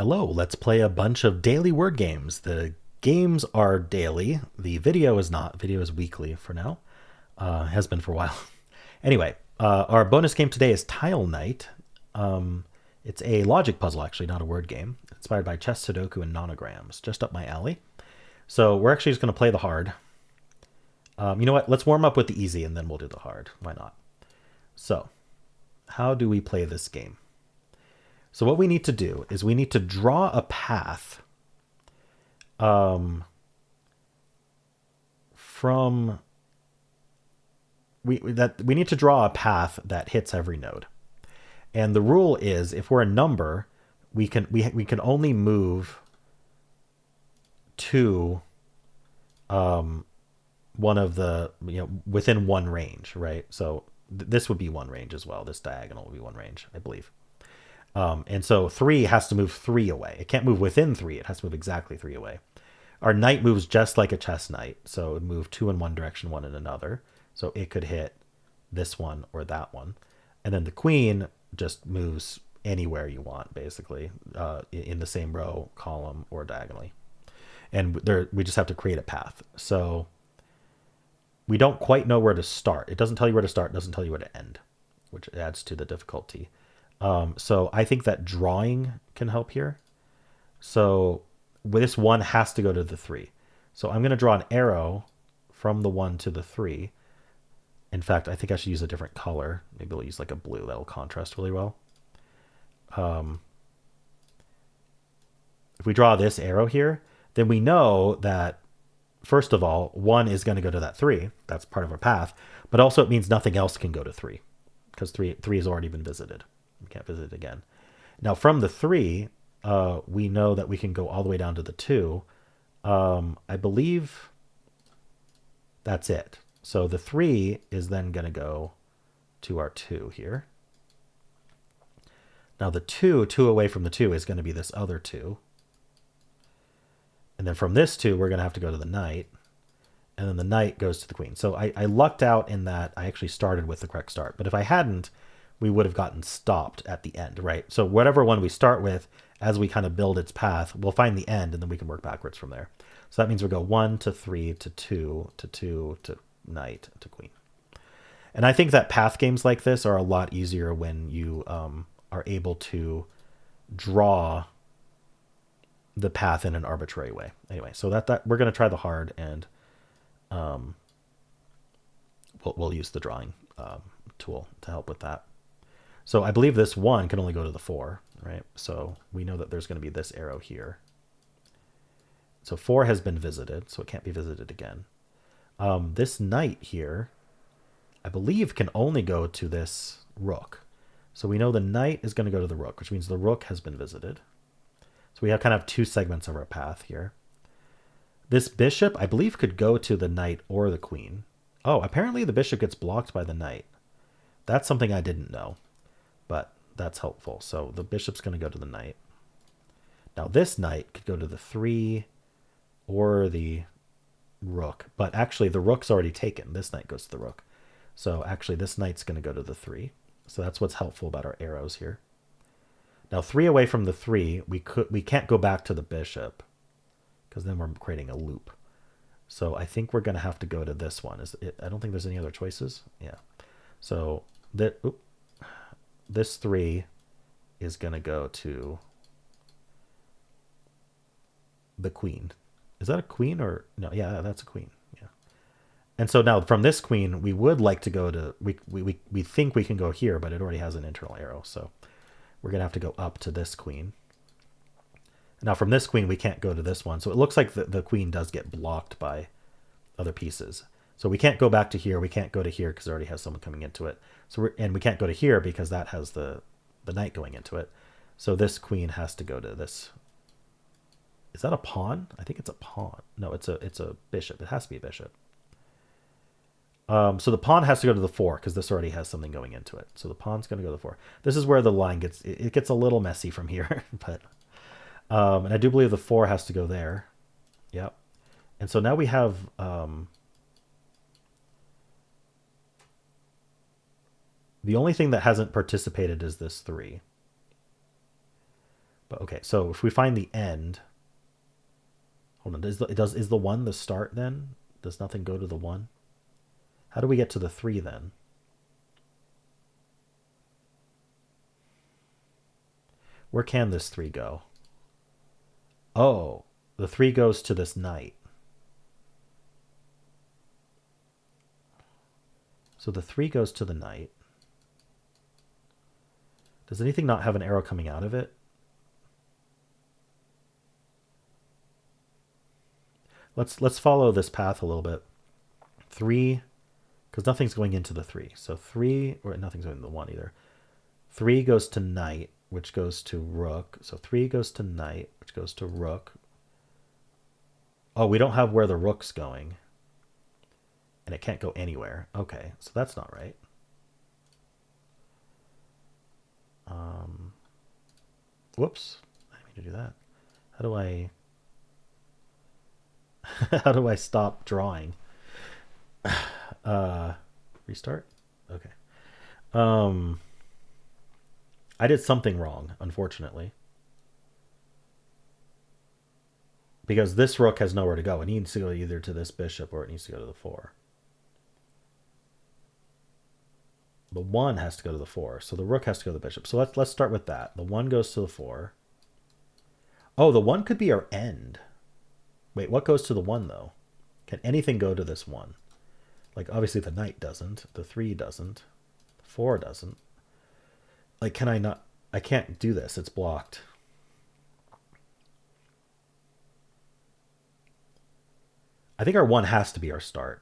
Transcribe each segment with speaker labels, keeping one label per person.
Speaker 1: Hello, let's play a bunch of daily word games. The games are daily. The video is not. Video is weekly for now. Has been for a while. Anyway, our bonus game today is Tile Night. It's a logic puzzle, actually, not a word game. Inspired by chess, Sudoku, and nonograms. Just up my alley. So we're actually just going to play the hard. You know what? Let's warm up with the easy, and then we'll do the hard. Why not? So, how do we play this game? So what we need to do is we need to draw a path from we need to draw a path that hits every node. And the rule is if we're a number, we can only move to one of the within one range, right? So this would be one range as well. This diagonal would be one range, I believe. And so 3 has to move 3 away. It can't move within 3. It has to move exactly 3 away. Our knight moves just like a chess knight. So it would move 2 in one direction, 1 in another. So it could hit this one or that one. And then the queen just moves anywhere you want, basically, in the same row, column, or diagonally. And we just have to create a path. So we don't quite know where to start. It doesn't tell you where to start. It doesn't tell you where to end, which adds to the difficulty. So I think that drawing can help here. So this 1 has to go to the 3. So I'm going to draw an arrow from the 1 to the 3. In fact, I think I should use a different color. Maybe we'll use like a blue. That'll contrast really well. If we draw this arrow here, then we know that, first of all, 1 is going to go to that 3. That's part of our path. But also it means nothing else can go to 3 because 3 has already been visited. We can't visit it again. Now from the 3, we know that we can go all the way down to the 2. I believe that's it. So the 3 is then going to go to our 2 here. Now the 2 away from the 2 is going to be this other 2. And then from this 2, we're going to have to go to the knight. And then the knight goes to the queen. So I lucked out in that I actually started with the correct start. But if I hadn't, we would have gotten stopped at the end, right? So whatever one we start with, as we kind of build its path, we'll find the end, and then we can work backwards from there. So that means we go 1 to 3 to 2 to 2 to knight to queen. And I think that path games like this are a lot easier when you are able to draw the path in an arbitrary way. Anyway, so that we're going to try the hard, and we'll use the drawing tool to help with that. So I believe this 1 can only go to the 4, right? So we know that there's going to be this arrow here. So 4 has been visited, so it can't be visited again. This knight here, I believe, can only go to this rook. So we know the knight is going to go to the rook, which means the rook has been visited. So we have kind of 2 segments of our path here. This bishop, I believe, could go to the knight or the queen. Oh, apparently the bishop gets blocked by the knight. That's something I didn't know, but that's helpful. So the bishop's going to go to the knight. Now this knight could go to the 3 or the rook, but actually the rook's already taken. This knight goes to the rook. So actually this knight's going to go to the 3. So that's what's helpful about our arrows here. Now 3 away from the 3, we can't go back to the bishop because then we're creating a loop. So I think we're going to have to go to this one. I don't think there's any other choices. Yeah. So this 3 is going to go to the queen. Is that a queen or no? Yeah, that's a queen. Yeah. And so now from this queen, we would like to go to, we think we can go here, but it already has an internal arrow. So we're going to have to go up to this queen. Now from this queen, we can't go to this one. So it looks like the queen does get blocked by other pieces. So we can't go back to here. We can't go to here because it already has someone coming into it. So and we can't go to here because that has the knight going into it. So this queen has to go to this. Is that a pawn? I think it's a pawn. No, it's a bishop. It has to be a bishop. So the pawn has to go to the 4 because this already has something going into it. So the pawn's going to go to the 4. This is where the line gets a little messy from here, but and I do believe the 4 has to go there. Yep. And so now we have the only thing that hasn't participated is this 3. But okay, so if we find the end, hold on, is the 1 the start then? Does nothing go to the 1? How do we get to the 3 then? Where can this 3 go? Oh, the 3 goes to this knight. So the 3 goes to the knight. Does anything not have an arrow coming out of it? Let's follow this path a little bit. 3, because nothing's going into the 3. So 3, or nothing's going to the 1 either. 3 goes to knight, which goes to rook. So 3 goes to knight, which goes to rook. Oh, we don't have where the rook's going. And it can't go anywhere. Okay, so that's not right. Whoops. I didn't mean to do that. How do I... How do I stop drawing? Restart? Okay. I did something wrong, unfortunately. Because this rook has nowhere to go. It needs to go either to this bishop or it needs to go to the 4. The 1 has to go to the 4. So the rook has to go to the bishop. So let's start with that. The 1 goes to the 4. Oh, the 1 could be our end. Wait, what goes to the 1 though? Can anything go to this 1? Like obviously the knight doesn't. The 3 doesn't. The 4 doesn't. Like can I not? I can't do this. It's blocked. I think our 1 has to be our start.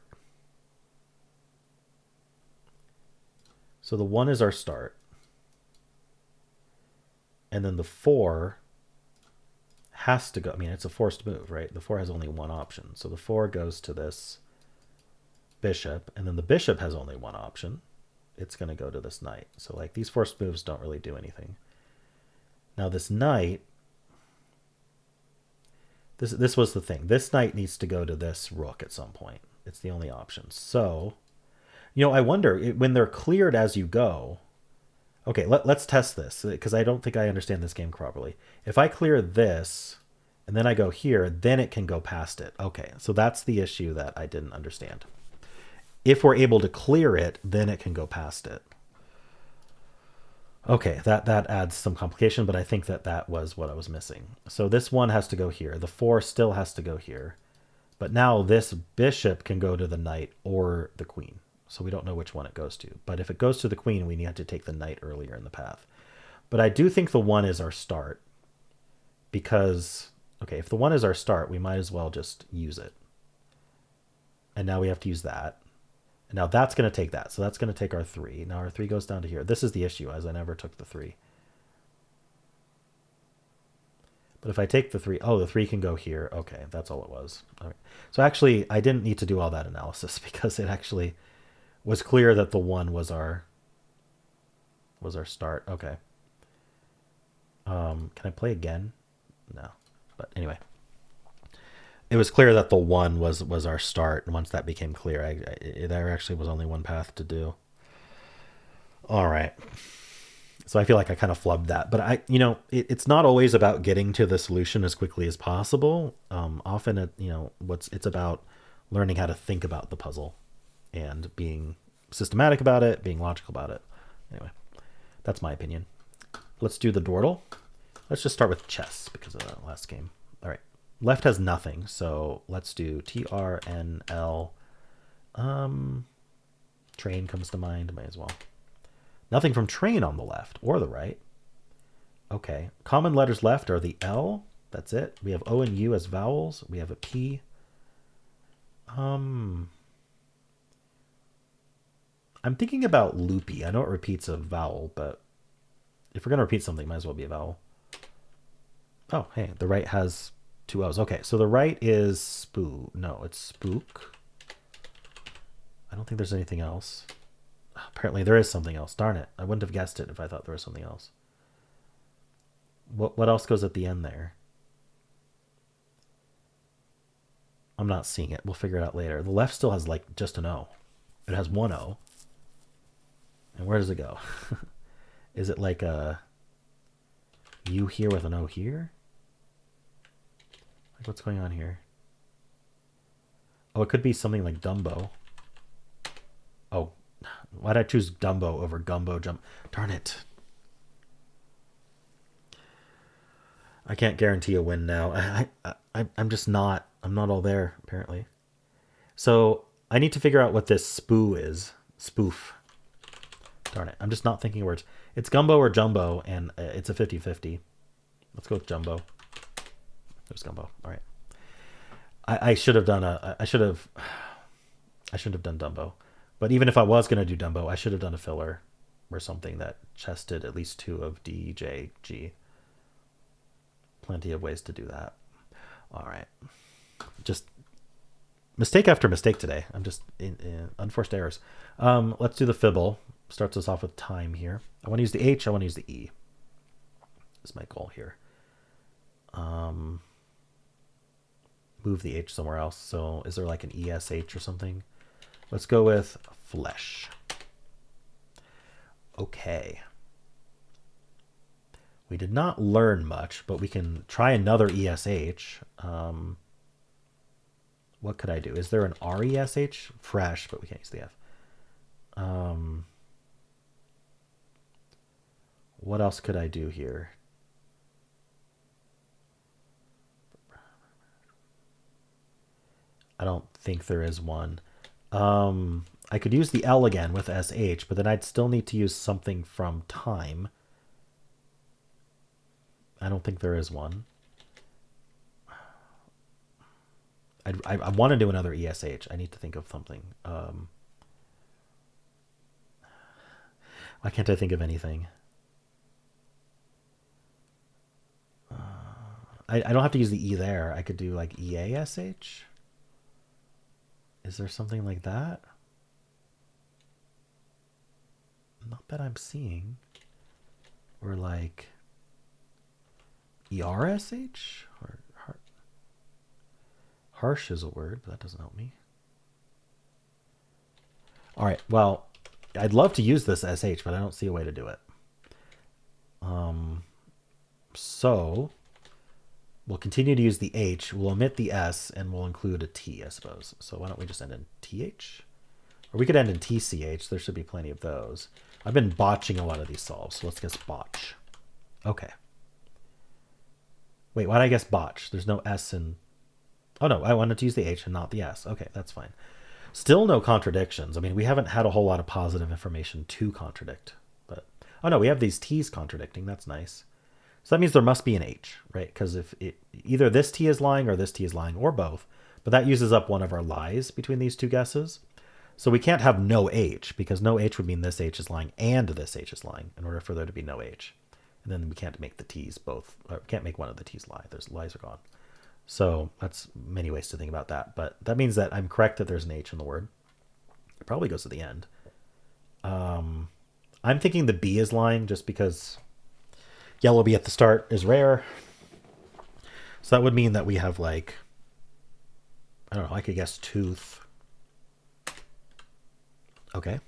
Speaker 1: So the 1 is our start. And then the 4 has to go. I mean, it's a forced move, right? The 4 has only one option. So the 4 goes to this bishop. And then the bishop has only one option. It's going to go to this knight. So like these forced moves don't really do anything. Now this knight, this was the thing. This knight needs to go to this rook at some point. It's the only option. So, you know, I wonder when they're cleared as you go. Okay, let's test this because I don't think I understand this game properly. If I clear this and then I go here, then it can go past it. Okay, so that's the issue that I didn't understand. If we're able to clear it, then it can go past it. Okay, that adds some complication, but I think that was what I was missing. So this 1 has to go here. The 4 still has to go here. But now this bishop can go to the knight or the queen. So we don't know which one it goes to. But if it goes to the queen, we need to take the knight earlier in the path. But I do think the 1 is our start. Because, okay, if the 1 is our start, we might as well just use it. And now we have to use that. And now that's going to take that. So that's going to take our 3. Now our 3 goes down to here. This is the issue, as I never took the 3. But if I take the 3, oh, the 3 can go here. Okay, that's all it was. All right. So actually, I didn't need to do all that analysis because it actually was clear that the 1 was our start. Okay. Can I play again? No. But anyway, it was clear that the 1 was our start. And once that became clear, there actually was only one path to do. All right. So I feel like I kind of flubbed that, but it's not always about getting to the solution as quickly as possible. Often, it's about learning how to think about the puzzle and being systematic about it, being logical about it. Anyway, that's my opinion. Let's do the Dordle. Let's just start with chess because of that last game. All right. Left has nothing, so let's do TRNL. Train comes to mind, might as well. Nothing from train on the left or the right. Okay. Common letters left are the L. That's it. We have O and U as vowels. We have a P. I'm thinking about loopy. I know it repeats a vowel, but if we're going to repeat something, it might as well be a vowel. Oh, hey, the right has 2 O's. Okay, so the right is spook. No, it's spook. I don't think there's anything else. Apparently there is something else. Darn it. I wouldn't have guessed it if I thought there was something else. What else goes at the end there? I'm not seeing it. We'll figure it out later. The left still has like just an O. It has 1 O. And where does it go? Is it like a... U here with an O here? Like, what's going on here? Oh, it could be something like Dumbo. Oh, why'd I choose Dumbo over Gumbo Jump? Darn it. I can't guarantee a win now. I'm just not. I'm not all there, apparently. So I need to figure out what this spoo is. Spoof. Darn it. I'm just not thinking words. It's Gumbo or Jumbo, and it's a 50-50. Let's go with Jumbo. There's Gumbo. All right. I should have done I shouldn't have done Dumbo. But even if I was going to do Dumbo, I should have done a filler or something that chested at least 2 of D, J, G. Plenty of ways to do that. All right. Just mistake after mistake today. I'm just in unforced errors. Let's do the Fibble. Starts us off with time here. I want to use the H. I want to use the E. That's my goal here. Move the H somewhere else. So is there like an ESH or something? Let's go with flesh. Okay. We did not learn much, but we can try another ESH. What could I do? Is there an RESH? Fresh, but we can't use the F. What else could I do here? I don't think there is one. I could use the L again with SH, but then I'd still need to use something from time. I don't think there is one. I want to do another ESH. I need to think of something. Why can't I think of anything? I don't have to use the E there. I could do like EASH. Is there something like that? Not that I'm seeing. Or like ERSH? Or harsh is a word, but that doesn't help me. All right, well, I'd love to use this SH, but I don't see a way to do it. So we'll continue to use the H, we'll omit the S, and we'll include a T, I suppose. So why don't we just end in TH? Or we could end in TCH. There should be plenty of those. I've been botching a lot of these solves, so let's guess botch. Okay. Wait, why did I guess botch? There's no S in... Oh, no, I wanted to use the H and not the S. Okay, that's fine. Still no contradictions. I mean, we haven't had a whole lot of positive information to contradict. But oh, no, we have these T's contradicting. That's nice. So that means there must be an H, right? Because if either this T is lying or this T is lying, or both. But that uses up one of our lies between these two guesses. So we can't have no H, because no H would mean this H is lying and this H is lying in order for there to be no H. And then we can't make the T's both, or can't make one of the T's lie. Those lies are gone. So that's many ways to think about that. But that means that I'm correct that there's an H in the word. It probably goes to the end. I'm thinking the B is lying just because yellow B at the start is rare. So that would mean that we have like, I don't know, I could guess tooth. Okay.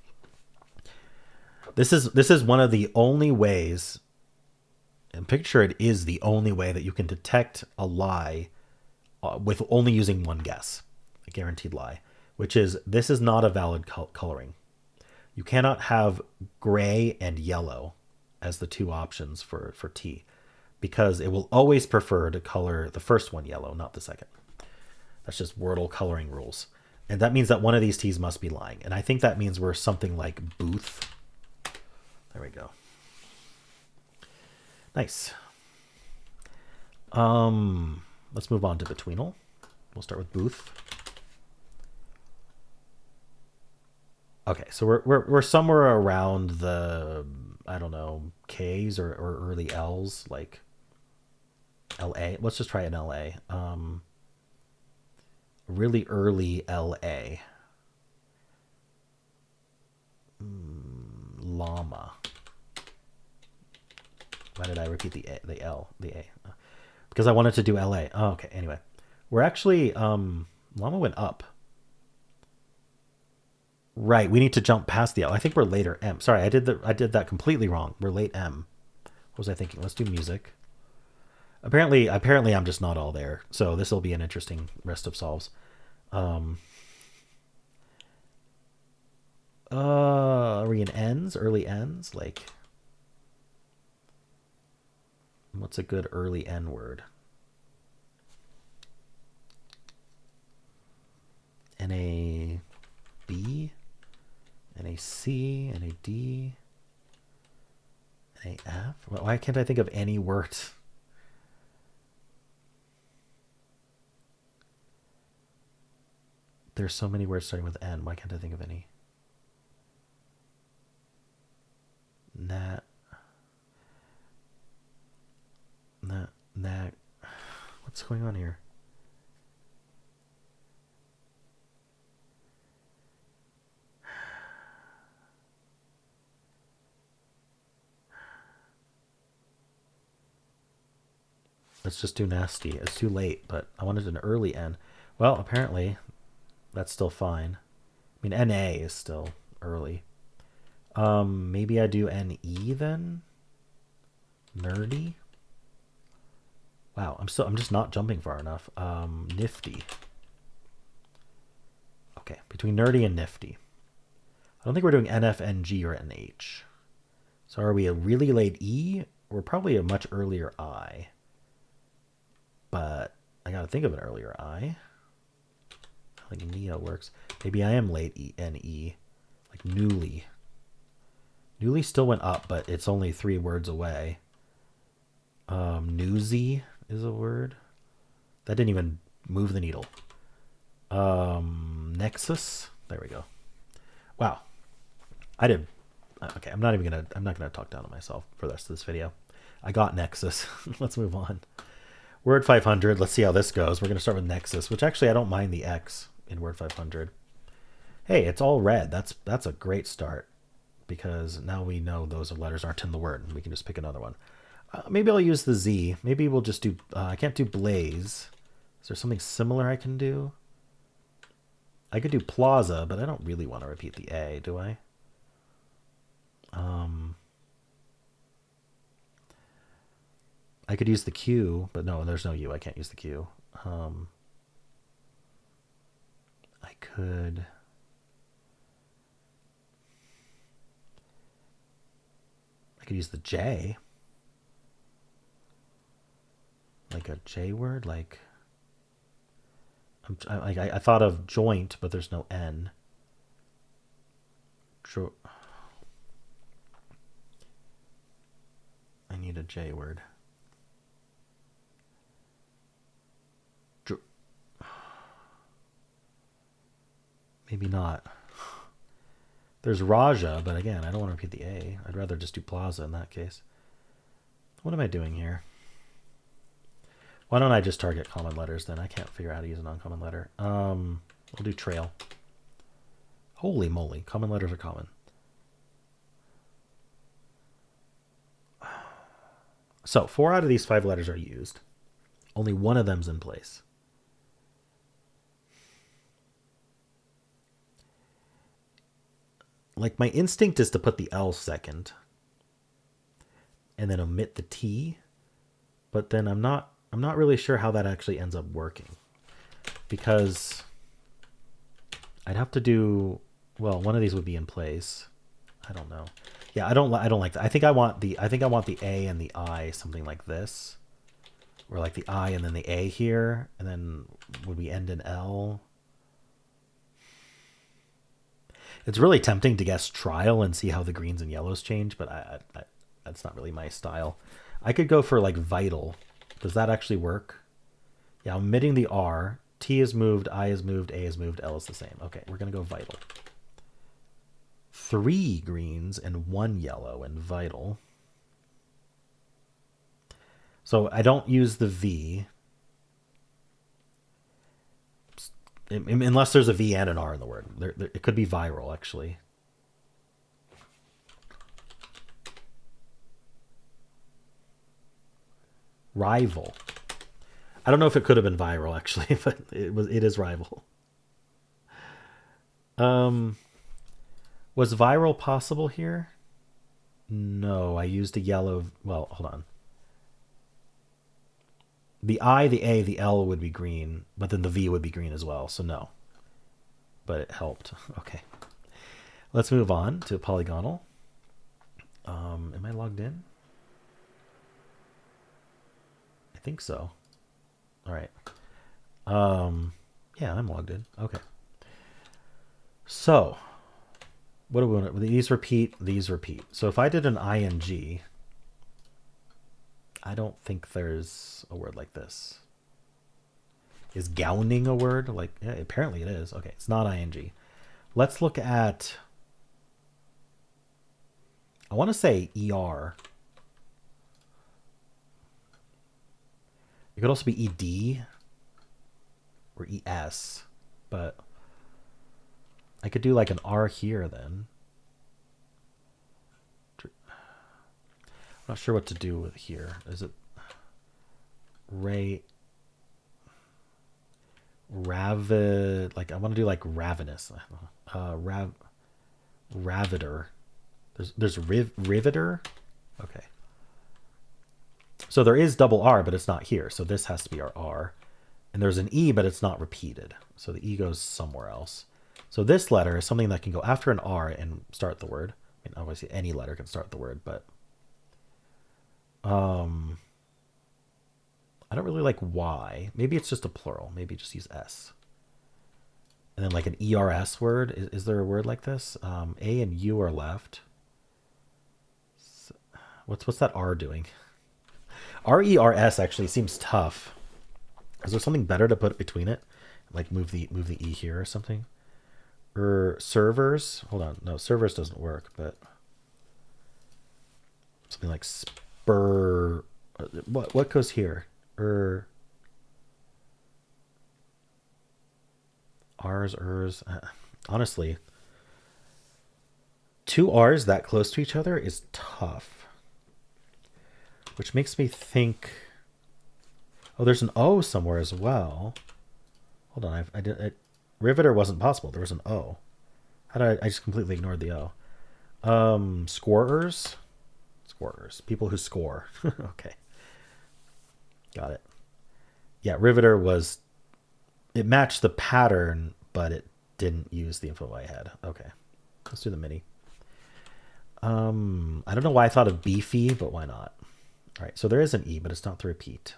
Speaker 1: This is one of the only ways, and picture it is the only way that you can detect a lie with only using one guess, a guaranteed lie, which is this is not a valid coloring. You cannot have gray and yellow as the two options for T, because it will always prefer to color the first one yellow, not the second. That's just Wordle coloring rules. And that means that one of these T's must be lying. And I think that means we're something like booth. There we go. Nice. Let's move on to Betweenle. We'll start with booth. Okay, so we're somewhere around the, I don't know, K's or early L's, like LA. Let's just try an LA. Really early LA. Llama. Why did I repeat the L, the A? Because I wanted to do LA. Oh, okay, anyway. We're actually, llama went up. Right, we need to jump past the L. I think we're later M. Sorry, I did that completely wrong. We're late M. What was I thinking? Let's do music. Apparently I'm just not all there. So this will be an interesting rest of solves. Um, are we in ends? Early ends? Like, what's a good early N word? N-A-B? N-A-C? N-A-D? N-A-F? Why can't I think of any word? There's so many words starting with N. Why can't I think of any? Nat. Nat. What's going on here? Let's just do nasty. It's too late, but I wanted an early N. Well, apparently that's still fine. I mean, NA is still early. Maybe I do NE then? Nerdy? Wow, I'm just not jumping far enough. Nifty. Okay, between nerdy and nifty. I don't think we're doing NF, NG, or NH. So are we a really late E? We're probably a much earlier I. But I gotta think of an earlier I. I think Neo works. Maybe I am late E, NE. Like newly. Newly still went up, but it's only 3 words away. Newsy is a word. That didn't even move the needle. Nexus. There we go. Wow. I did. Okay, I'm not gonna talk down on myself for the rest of this video. I got Nexus. Let's move on. Word 500. Let's see how this goes. We're gonna start with Nexus, which actually I don't mind the X in Word 500. Hey, it's all red. That's a great start because now we know those letters aren't in the word. We can just pick another one. Maybe I'll use the Z. Maybe we'll just do. I can't do blaze. Is there something similar I can do? I could do plaza, but I don't really want to repeat the A, do I? I could use the Q, but no, there's no U. I can't use the Q. I could. I could use the J. Like a J word, like. I thought of joint, but there's no N. I need a J word. Maybe not. There's Raja, but again, I don't want to repeat the A. I'd rather just do plaza in that case. What am I doing here? Why don't I just target common letters then? I can't figure out how to use a non-common letter. We'll do trail. Holy moly, common letters are common. So 4 out of these 5 letters are used. Only one of them's in place. Like my instinct is to put the L second and then omit the T, but then I'm not really sure how that actually ends up working because I'd have to do, well, one of these would be in place. I don't know. Yeah, I don't like that. I think I want the A and the I something like this. Or like the I and then the A here, and then would we end in L? It's really tempting to guess trial and see how the greens and yellows change, but that's not really my style. I could go for like vital. Does that actually work? Yeah, I'm omitting the R. T is moved, I is moved, A is moved, L is the same. Okay, we're going to go vital. 3 greens and 1 yellow in vital. So I don't use the V. Unless there's a V and an R in the word. It could be viral, actually. Rival. I don't know if it could have been viral, actually, but it is rival. Was viral possible here? No, I used a yellow. Well, hold on. The I, the A, the L would be green, but then the V would be green as well. So no. But it helped. Okay. Let's move on to Polygonle. Am I logged in? I think so. All right. Yeah, I'm logged in. Okay. So, what do we want? These repeat, these repeat. So if I did an ing, I don't think there's a word like this. Is gowning a word? Like, yeah, apparently it is. Okay, it's not ing. Let's look at, I want to say er. It could also be ed or es, but I could do like an R here then. I'm not sure what to do with here. Is it ravid? Like I want to do like ravenous. Raviter. There's riveter. Okay. So there is double R, but it's not here. So this has to be our R. And there's an E, but it's not repeated. So the E goes somewhere else. So this letter is something that can go after an R and start the word. I mean, obviously any letter can start the word, but I don't really like Y. Maybe it's just a plural. Maybe just use S. And then like an ERS word. Is there a word like this? A and U are left. So what's that R doing? RERS actually seems tough. Is there something better to put between it? Like move the E here or something? Or servers? Hold on. No, servers doesn't work, but something like spur. What goes here? R's, ers. Honestly, two R's that close to each other is tough. Which makes me think. Oh, there's an O somewhere as well. Hold on, I did. Riveter wasn't possible. There was an O. How did I just completely ignored the O? Scorers. People who score. Okay. Got it. Yeah, riveter was. It matched the pattern, but it didn't use the info I had. Okay. Let's do the mini. I don't know why I thought of beefy, but why not? All right, so there is an E, but it's not the repeat.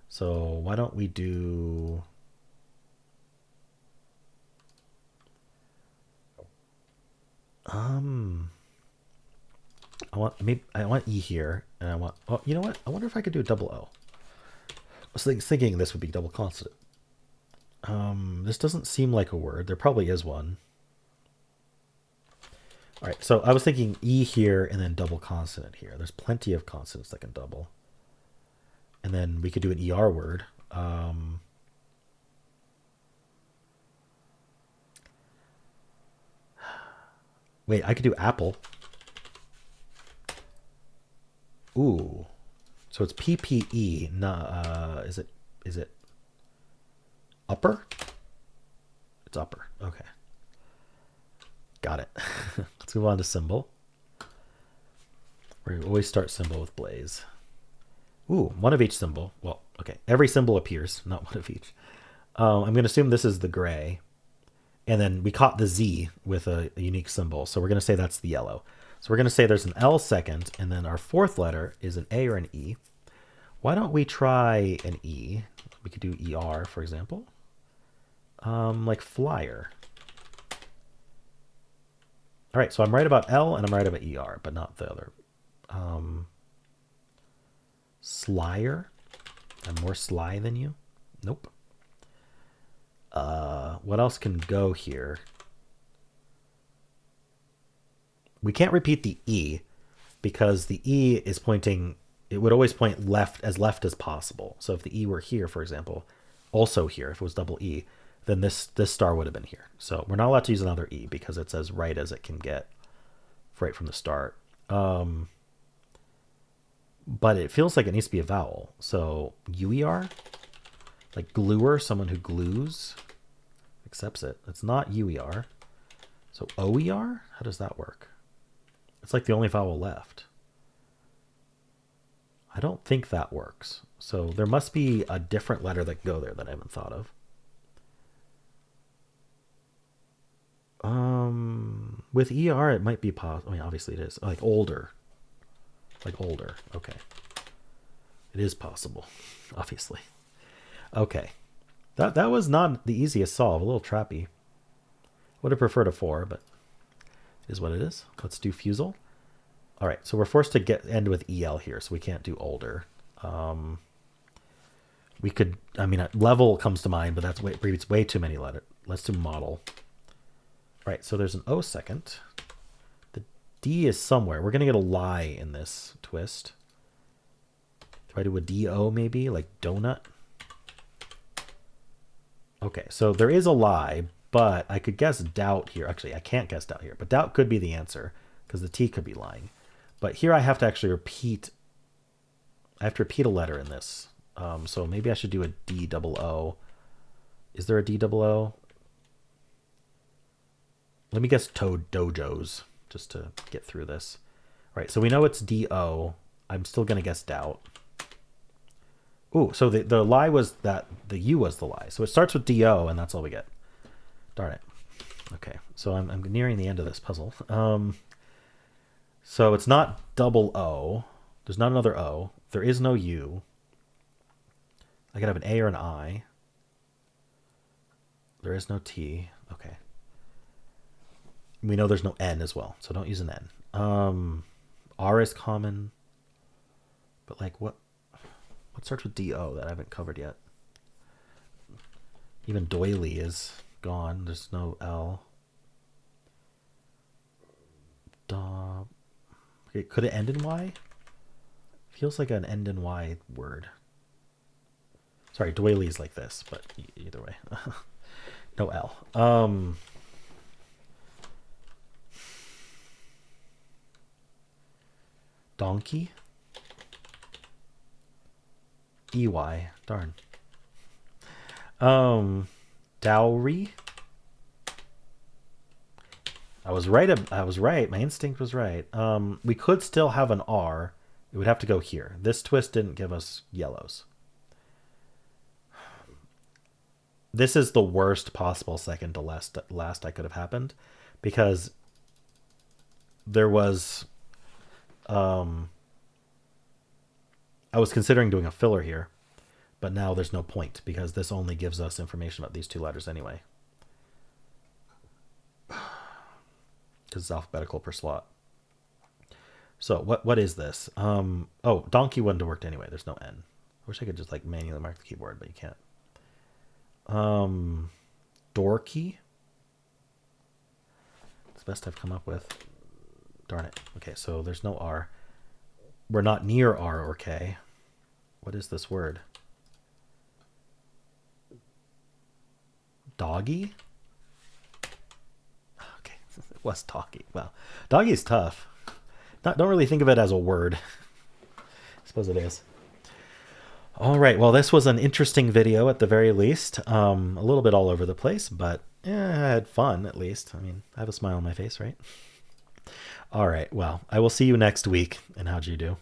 Speaker 1: So why don't we do... I want E here, and I want... Oh, you know what? I wonder if I could do a double O. I was thinking this would be double consonant. This doesn't seem like a word. There probably is one. All right, so I was thinking E here and then double consonant here. There's plenty of consonants that can double. And then we could do an ER word. Wait, I could do apple. Ooh. So it's PPE. Is it upper? It's upper. Okay. Got it. Let's move on to Symble. We always start Symble with blaze. Ooh, one of each symbol. Well, okay. Every symbol appears, not one of each. I'm going to assume this is the gray. And then we caught the Z with a unique symbol. So we're going to say that's the yellow. So we're going to say there's an L second, and then our fourth letter is an A or an E. Why don't we try an E? We could do ER, for example. Like flyer. All right, so I'm right about L and I'm right about ER, but not the other. Slyer. I'm more sly than you. Nope. What else can go here? We can't repeat the E because the E is pointing, it would always point left as possible. So if the E were here, for example, also here, if it was double E, then this star would have been here. So we're not allowed to use another E because it's as right as it can get right from the start. But it feels like it needs to be a vowel. So UER, like gluer, someone who glues, accepts it. It's not UER. So OER, how does that work? It's like the only vowel left. I don't think that works. So there must be a different letter that can go there that I haven't thought of. With ER, it might be possible. I mean, obviously it is. Like older. Like older. Okay. It is possible, obviously. Okay. That was not the easiest solve. A little trappy. Would have preferred a 4, but it is what it is. Let's do Fusele. All right, so we're forced to end with EL here, so we can't do older. We could, I mean, level comes to mind, but that's it's way too many letters. Let's do model. All right, so there's an O second. The D is somewhere. We're going to get a lie in this twist. Do I do a DO maybe, like donut? Okay, so there is a lie, but I could guess doubt here. Actually, I can't guess doubt here, but doubt could be the answer because the T could be lying. But here I have to actually repeat. I have to repeat a letter in this. So maybe I should do a D-double-O. Is there a D-double-O? Let me guess dojos just to get through this. All right, so we know it's D-O. I'm still going to guess doubt. Ooh, so the lie was that the U was the lie. So it starts with D-O, and that's all we get. Darn it. Okay, so I'm nearing the end of this puzzle. So it's not double O. There's not another O. There is no U. I could have an A or an I. There is no T. Okay. We know there's no N as well, so don't use an N. R is common. But like what starts with D-O that I haven't covered yet? Even doily is gone. There's no L. Okay, could it end in Y? Feels like an end in Y word. Sorry, doily is like this, but either way. No L. Donkey. EY. Darn. Dowry. I was right. My instinct was right. We could still have an R. It would have to go here. This twist didn't give us yellows. This is the worst possible second to last I could have happened, because there was I was considering doing a filler here, but now there's no point because this only gives us information about these two letters anyway. Because it's alphabetical per slot. So what is this? Oh, donkey wouldn't have worked anyway. There's no N. I wish I could just like manually mark the keyboard, but you can't. Dorky. It's the best I've come up with. Darn it. Okay, so there's no R. We're not near R or K. What is this word? Doggy? Okay, it was doggy. Well, doggy is tough. Don't really think of it as a word. I suppose it is. All right, well, this was an interesting video at the very least. A little bit all over the place, but I had fun at least. I mean, I have a smile on my face, right? All right, well, I will see you next week, and how'd you do?